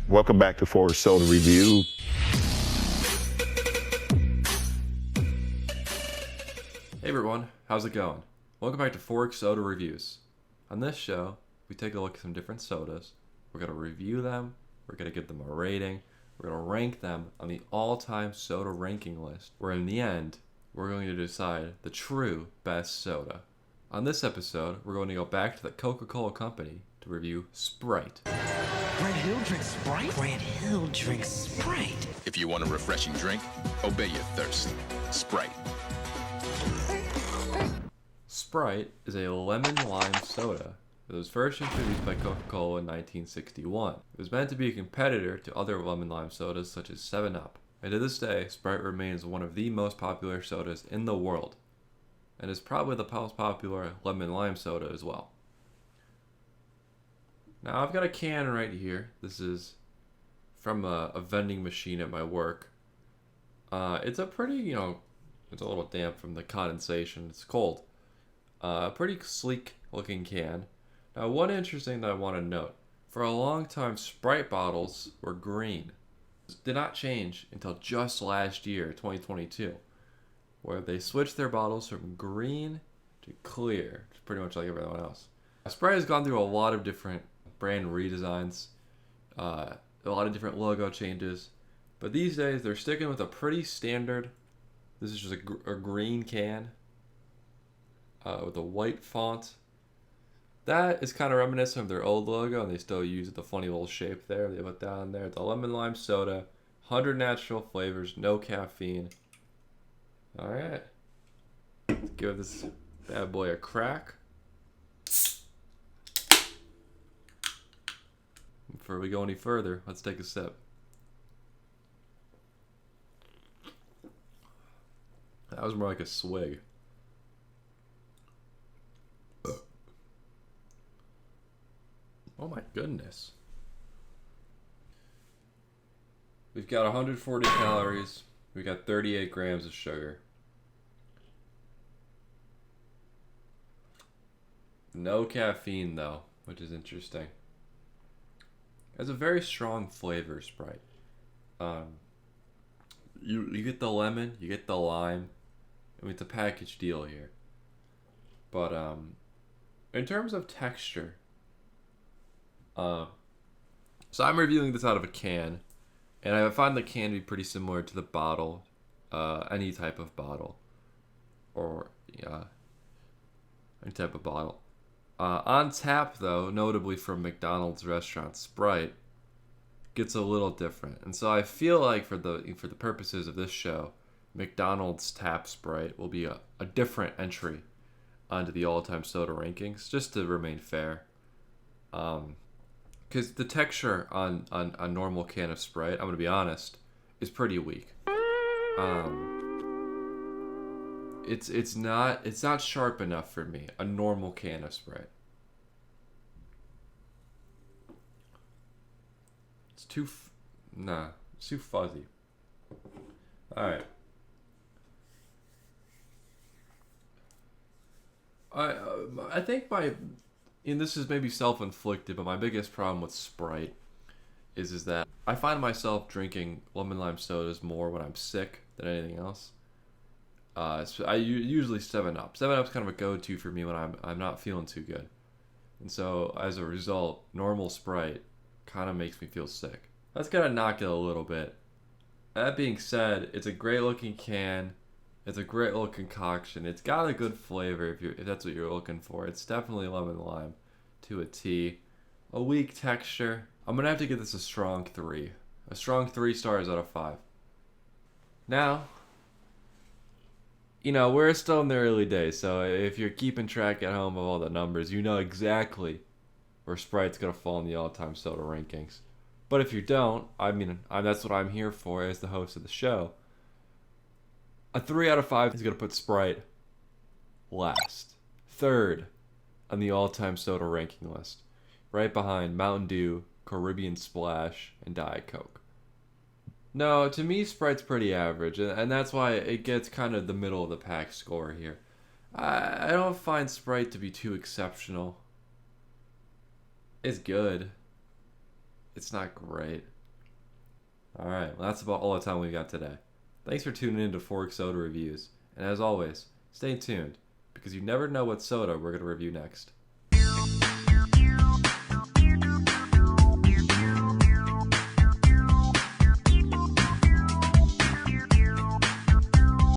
Welcome back to Forg Soda Review. Hey everyone, how's it going? Welcome back to Forg Soda Reviews. On this show, we take a look at some different sodas. We're going to review them, we're going to give them a rating, we're going to rank them on the all-time soda ranking list, where in the end, we're going to decide the true best soda. On this episode, we're going to go back to the Coca-Cola Company to review Sprite. Grant Hill drinks Sprite? Grant Hill drinks Sprite. If you want a refreshing drink, obey your thirst. Sprite. Sprite is a lemon lime soda. It was first introduced by Coca-Cola in 1961. It was meant to be a competitor to other lemon lime sodas such as 7-Up. And to this day, Sprite remains one of the most popular sodas in the world, and is probably the most popular lemon lime soda as well. Now I've got a can right here. This is from a vending machine at my work. It's a pretty, it's a little damp from the condensation. It's cold. Pretty sleek looking can. Now one interesting that I want to note. For a long time, Sprite bottles were green. This did not change until just last year, 2022, where they switched their bottles from green to clear, pretty much like everyone else. Sprite has gone through a lot of different brand redesigns, a lot of different logo changes, but these days they're sticking with a pretty standard. This is just a green can with a white font. That is kind of reminiscent of their old logo, and they still use the funny little shape there. They put down there the lemon lime soda, 100 natural flavors, no caffeine. All right, let's give this bad boy a crack. Before we go any further, let's take a sip. That was more like a swig. Oh my goodness. We've got 140 calories. We got 38 grams of sugar. No caffeine though, which is interesting. It has a very strong flavor, Sprite. You get the lemon, you get the lime. I mean, it's a package deal here. But in terms of texture, so I'm reviewing this out of a can, and I find the can to be pretty similar to the bottle, any type of bottle, or any type of bottle. On tap, though, notably from McDonald's restaurant, Sprite gets a little different, and so I feel like for the purposes of this show, McDonald's tap Sprite will be a different entry onto the all-time soda rankings, just to remain fair. Because the texture on a normal can of Sprite, I'm gonna be honest, is pretty weak. It's not sharp enough for me. A normal can of Sprite. It's too fuzzy. All right. I think and this is maybe self-inflicted, but my biggest problem with Sprite is that I find myself drinking lemon lime sodas more when I'm sick than anything else. I usually 7-Up. 7-Up's kind of a go-to for me when I'm not feeling too good. And so, as a result, normal Sprite kind of makes me feel sick. That's gonna knock it a little bit. That being said, it's a great-looking can. It's a great little concoction. It's got a good flavor if that's what you're looking for. It's definitely lemon lime to a T. A weak texture. I'm gonna have to give this a strong 3. A strong 3 stars out of 5. Now, we're still in the early days, so if you're keeping track at home of all the numbers, you know exactly where Sprite's gonna fall in the all-time soda rankings. But if you don't, that's what I'm here for as the host of the show. A 3 out of 5 is gonna put Sprite last, third on the all-time soda ranking list, right behind Mountain Dew, Caribbean Splash, and Diet Coke. No, to me, Sprite's pretty average, and that's why it gets kind of the middle of the pack score here. I don't find Sprite to be too exceptional. It's good. It's not great. well, that's about all the time we've got today. Thanks for tuning in to Forg Soda Reviews. And as always, stay tuned, because you never know what soda we're going to review next.